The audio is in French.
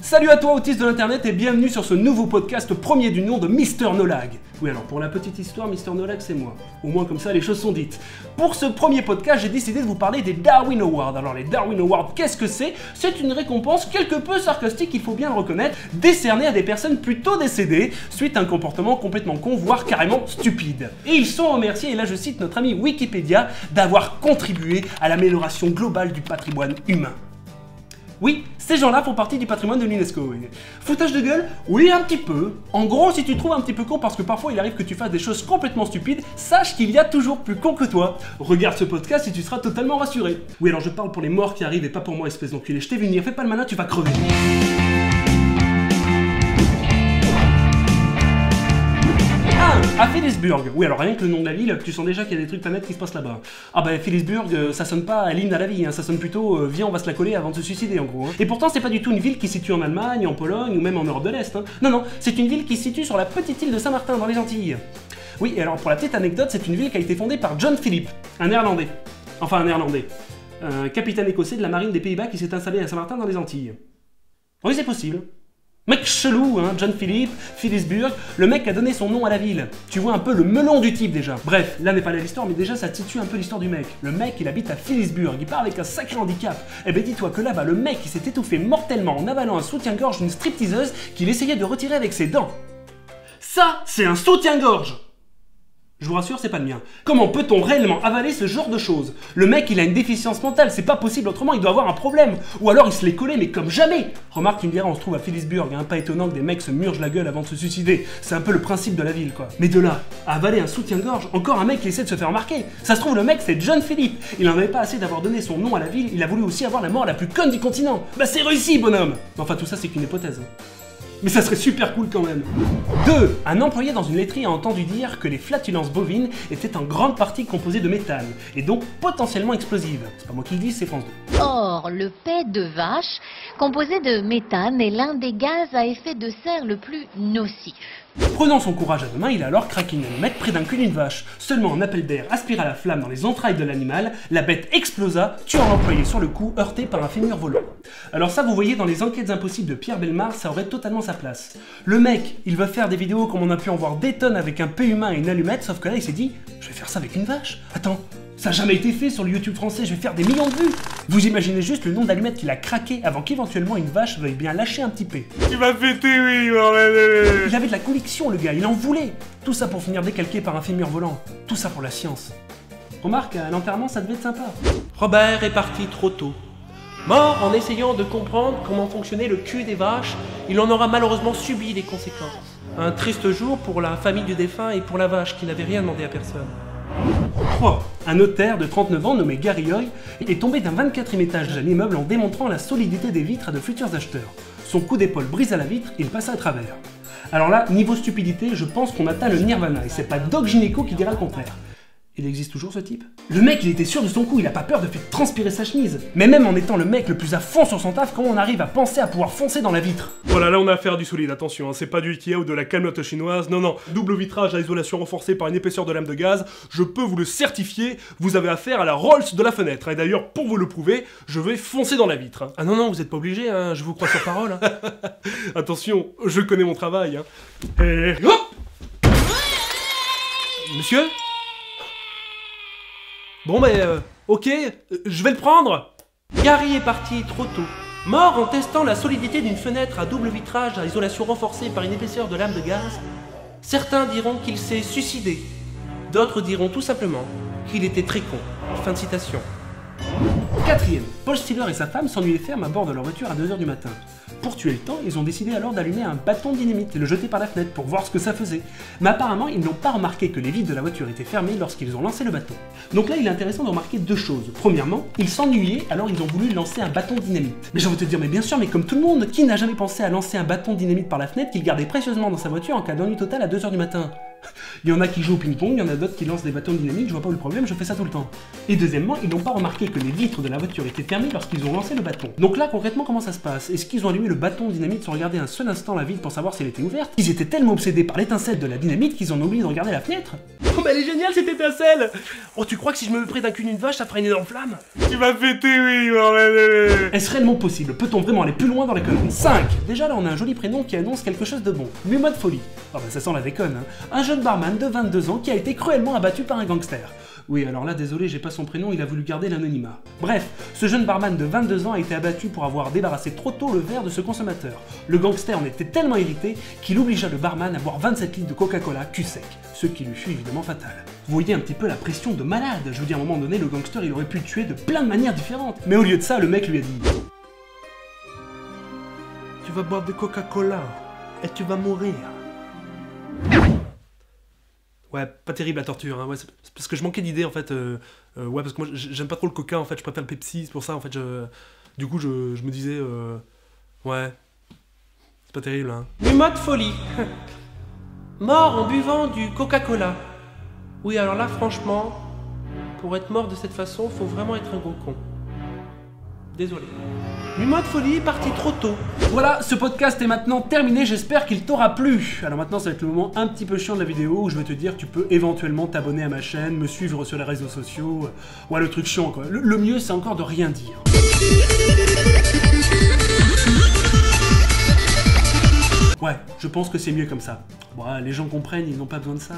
Salut à toi autiste de l'internet et bienvenue sur ce nouveau podcast premier du nom de Mister No Lag. Oui alors pour la petite histoire, Mister No Lag c'est moi. Au moins comme ça les choses sont dites. Pour ce premier podcast, j'ai décidé de vous parler des Darwin Awards. Alors les Darwin Awards, qu'est-ce que c'est? C'est une récompense quelque peu sarcastique, il faut bien le reconnaître, décernée à des personnes plutôt décédées suite à un comportement complètement con, voire carrément stupide. Et ils sont remerciés, et là je cite notre ami Wikipédia, d'avoir contribué à l'amélioration globale du patrimoine humain. Oui, ces gens-là font partie du patrimoine de l'UNESCO. Oui. Foutage de gueule? Oui, un petit peu. En gros, si tu te trouves un petit peu con parce que parfois il arrive que tu fasses des choses complètement stupides, sache qu'il y a toujours plus con que toi. Regarde ce podcast et tu seras totalement rassuré. Oui, alors je parle pour les morts qui arrivent et pas pour moi, espèce d'enculé. Je t'ai vu venir, fais pas le malin, tu vas crever. À Phillipsburg. Oui, alors rien que le nom de la ville, tu sens déjà qu'il y a des trucs pas nets qui se passent là-bas. Ah bah Phillipsburg, ça sonne pas à l'hymne à la vie, hein, ça sonne plutôt viens on va se la coller avant de se suicider en gros. Hein. Et pourtant c'est pas du tout une ville qui se situe en Allemagne, en Pologne ou même en Europe de l'Est. Hein. Non, non, c'est une ville qui se situe sur la petite île de Saint-Martin dans les Antilles. Oui, et alors pour la petite anecdote, c'est une ville qui a été fondée par John Philip, un néerlandais. Enfin un néerlandais. Un capitaine écossais de la marine des Pays-Bas qui s'est installé à Saint-Martin dans les Antilles. Oui, c'est possible. Mec chelou, hein, John Philip, Phillipsburg, le mec qui a donné son nom à la ville. Tu vois un peu le melon du type déjà. Bref, là n'est pas là l'histoire, mais déjà ça situe un peu l'histoire du mec. Le mec, il habite à Phillipsburg, il part avec un sacré handicap. Eh ben dis-toi que là-bas, le mec, il s'est étouffé mortellement en avalant un soutien-gorge d'une stripteaseuse qu'il essayait de retirer avec ses dents. Ça, c'est un soutien-gorge! Je vous rassure, c'est pas le mien. Comment peut-on réellement avaler ce genre de choses? Le mec, il a une déficience mentale, c'est pas possible autrement, il doit avoir un problème. Ou alors il se l'est collé, mais comme jamais. Remarque, tu me diras, on se trouve à Phillipsburg, hein, pas étonnant que des mecs se murgent la gueule avant de se suicider. C'est un peu le principe de la ville, quoi. Mais de là, à avaler un soutien-gorge, encore un mec qui essaie de se faire remarquer. Ça se trouve, le mec, c'est John Philip. Il en avait pas assez d'avoir donné son nom à la ville, il a voulu aussi avoir la mort la plus conne du continent. Bah c'est réussi, bonhomme. Enfin, tout ça, c'est qu'une hypothèse. Mais ça serait super cool quand même. 2. Un employé dans une laiterie a entendu dire que les flatulences bovines étaient en grande partie composées de méthane, et donc potentiellement explosives. C'est pas moi qui le dis, c'est France 2. Or, le paix de vache, composé de méthane, est l'un des gaz à effet de serre le plus nocif. Prenant son courage à deux mains, il a alors craqué une allumette près d'un cul d'une vache. Seulement un appel d'air aspira la flamme dans les entrailles de l'animal, la bête explosa, tuant l'employé sur le coup, heurté par un fémur volant. Alors ça, vous voyez, dans les enquêtes impossibles de Pierre Bellemare, ça aurait totalement sa place. Le mec, il veut faire des vidéos comme on a pu en voir des tonnes avec un P humain et une allumette, sauf que là il s'est dit, je vais faire ça avec une vache. Attends, ça n'a jamais été fait sur le YouTube français, je vais faire des millions de vues. Vous imaginez juste le nombre d'allumettes qu'il a craqué avant qu'éventuellement une vache veuille bien lâcher un petit P. Tu m'as pété, oui, il avait de la conviction, le gars, il en voulait. Tout ça pour finir décalqué par un fémur volant. Tout ça pour la science. Remarque, à l'enterrement, ça devait être sympa. Robert est parti trop tôt. Mort en essayant de comprendre comment fonctionnait le cul des vaches, il en aura malheureusement subi les conséquences. Un triste jour pour la famille du défunt et pour la vache qui n'avait rien demandé à personne. 3. Un notaire de 39 ans nommé Gary Hoy est tombé d'un 24e étage d'un immeuble en démontrant la solidité des vitres à de futurs acheteurs. Son coup d'épaule brisa la vitre et il passa à travers. Alors là, niveau stupidité, je pense qu'on atteint le nirvana et c'est pas Doc Gynéco qui dira le contraire. Il existe toujours ce type? Le mec, il était sûr de son coup, il a pas peur de faire transpirer sa chemise. Mais même en étant le mec le plus à fond sur son taf, comment on arrive à penser à pouvoir foncer dans la vitre? Voilà, là on a affaire à du solide, attention, hein, c'est pas du Ikea ou de la calmelote chinoise, non, non, double vitrage à isolation renforcée par une épaisseur de lame de gaz, je peux vous le certifier, vous avez affaire à la Rolls de la fenêtre, et d'ailleurs, pour vous le prouver, je vais foncer dans la vitre. Hein. Ah non, non, vous êtes pas obligé, hein, je vous crois sur parole. Hein. Attention, je connais mon travail. Hein. Et... Oh Monsieur? Bon ok, je vais le prendre. Gary est parti trop tôt. Mort en testant la solidité d'une fenêtre à double vitrage à isolation renforcée par une épaisseur de lame de gaz. Certains diront qu'il s'est suicidé. D'autres diront tout simplement qu'il était très con. Fin de citation. 4e. Paul Stiller et sa femme s'ennuyaient ferme à bord de leur voiture à 2h du matin. Pour tuer le temps, ils ont décidé alors d'allumer un bâton de dynamite et le jeter par la fenêtre pour voir ce que ça faisait. Mais apparemment, ils n'ont pas remarqué que les vitres de la voiture étaient fermées lorsqu'ils ont lancé le bâton. Donc là, il est intéressant de remarquer deux choses. Premièrement, ils s'ennuyaient, alors ils ont voulu lancer un bâton de dynamite. Mais j'ai envie de te dire, mais bien sûr, mais comme tout le monde, qui n'a jamais pensé à lancer un bâton de dynamite par la fenêtre qu'il gardait précieusement dans sa voiture en cas d'ennui total à 2h du matin? Il y en a qui jouent au ping-pong, il y en a d'autres qui lancent des bâtons de dynamite, je vois pas où le problème, je fais ça tout le temps. Et deuxièmement, ils n'ont pas remarqué que les vitres de la voiture étaient fermées lorsqu'ils ont lancé le bâton. Donc là, concrètement, comment ça se passe? Est-ce qu'ils ont allumé le bâton de dynamite sans regarder un seul instant la vitre pour savoir si elle était ouverte? Ils étaient tellement obsédés par l'étincelle de la dynamite qu'ils ont oublié de regarder la fenêtre. Oh bah elle est géniale cette étincelle! Oh tu crois que si je me mets près d'un cul d'une vache, ça fera une énorme flamme? Tu m'as pété, oui, bordel. Est-ce réellement possible? Peut-on vraiment aller plus loin dans la connerie? 5. Déjà là, on a un joli prénom qui annonce quelque chose de bon. Mumot Folie. Ah bah ça sent la déconne, hein. Un jeune barman de 22 ans qui a été cruellement abattu par un gangster. Oui, alors là, désolé, j'ai pas son prénom, il a voulu garder l'anonymat. Bref, ce jeune barman de 22 ans a été abattu pour avoir débarrassé trop tôt le verre de ce consommateur. Le gangster en était tellement irrité qu'il obligea le barman à boire 27 litres de Coca-Cola cul sec, ce qui lui fut évidemment fatal. Vous voyez un petit peu la pression de malade, je veux dire, à un moment donné, le gangster il aurait pu le tuer de plein de manières différentes. Mais au lieu de ça, le mec lui a dit... Tu vas boire de Coca-Cola et tu vas mourir. Ouais, pas terrible la torture, hein. Ouais, c'est parce que je manquais d'idées en fait. Ouais, parce que moi j'aime pas trop le Coca en fait, je préfère le Pepsi, c'est pour ça en fait. Du coup, je me disais, ouais, c'est pas terrible, hein. Mumot Folie. Mort en buvant du Coca-Cola. Oui, alors là, franchement, pour être mort de cette façon, faut vraiment être un gros con. Désolé. Mumot Folie parti trop tôt. Voilà, ce podcast est maintenant terminé, j'espère qu'il t'aura plu. Alors maintenant, ça va être le moment un petit peu chiant de la vidéo où je vais te dire que tu peux éventuellement t'abonner à ma chaîne, me suivre sur les réseaux sociaux. Ouais, le truc chiant quoi. Le mieux, c'est encore de rien dire. Ouais, je pense que c'est mieux comme ça. Bon, les gens comprennent, ils n'ont pas besoin de ça.